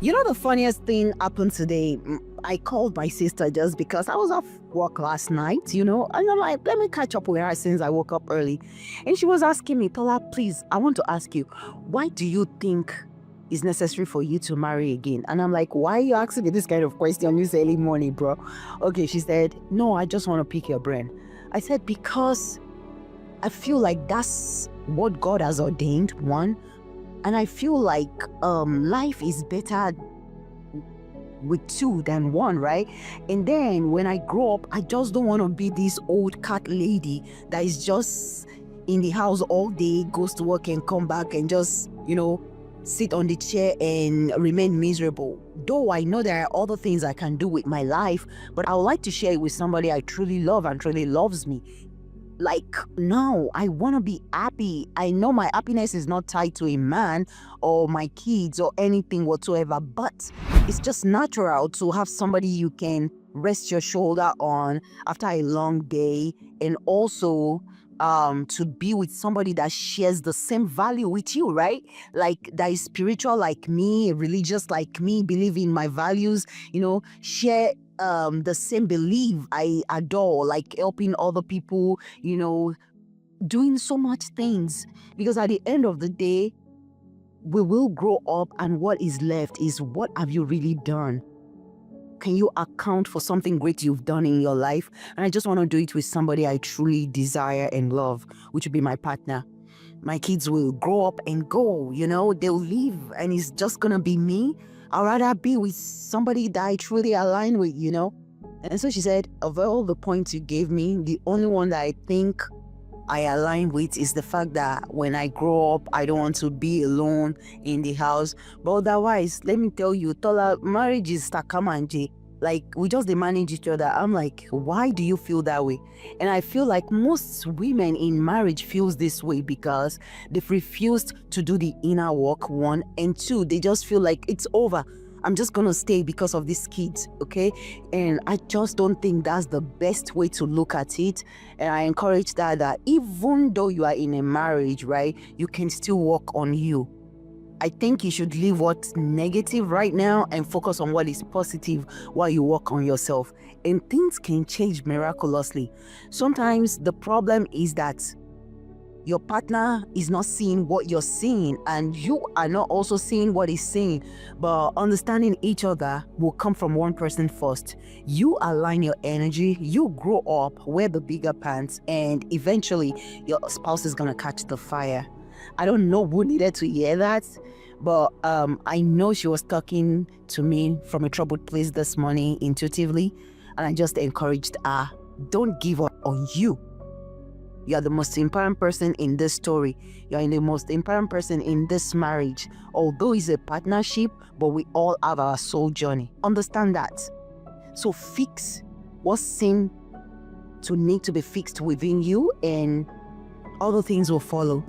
The funniest thing happened today. I called my sister just because I was off work last night, and I'm like, let me catch up with her since I woke up early. And she was asking me, Tola, please, I want to ask you, why do you think it's necessary for you to marry again? And I'm like, why are you asking me this kind of question this early morning, bro? Okay, she said, no, I just want to pick your brain. I said, because I feel like that's what God has ordained, one. And I feel like life is better with two than one, right? And then when I grow up, I just don't want to be this old cat lady that is just in the house all day, goes to work and come back and just, sit on the chair and remain miserable. Though I know there are other things I can do with my life, but I would like to share it with somebody I truly love and truly loves me. Like, no, I want to be happy. I know my happiness is not tied to a man or my kids or anything whatsoever, but it's just natural to have somebody you can rest your shoulder on after a long day, and also to be with somebody that shares the same value with you, right? Like, that is spiritual like me, religious like me, believe in my values, share the same belief I adore, like helping other people, doing so much things. Because at the end of the day, we will grow up, and what is left is, what have you really done? Can you account for something great you've done in your life? And I just want to do it with somebody I truly desire and love, which would be my partner. My kids will grow up and go, they'll leave, and it's just gonna be me. I'd rather be with somebody that I truly align with, And so she said, of all the points you gave me, the only one that I think I align with is the fact that when I grow up, I don't want to be alone in the house. But otherwise, let me tell you, Tola, marriage is takamanje. Like, we just manage each other. I'm like, why do you feel that way? And I feel like most women in marriage feels this way because they've refused to do the inner work, one, and two, they just feel like it's over. I'm just gonna stay because of these kids, okay? And I just don't think that's the best way to look at it. And I encourage that even though you are in a marriage, right, you can still work on you. I think you should leave what's negative right now and focus on what is positive while you work on yourself. And things can change miraculously. Sometimes the problem is that your partner is not seeing what you're seeing, and you are not also seeing what he's seeing. But understanding each other will come from one person first. You align your energy, you grow up, wear the bigger pants, and eventually your spouse is gonna catch the fire. I don't know who needed to hear that, but I know she was talking to me from a troubled place this morning intuitively, and I just encouraged her, don't give up on you. You are the most important person in this story. You are the most important person in this marriage. Although it's a partnership, but we all have our soul journey. Understand that. So fix what seems to need to be fixed within you, and other things will follow.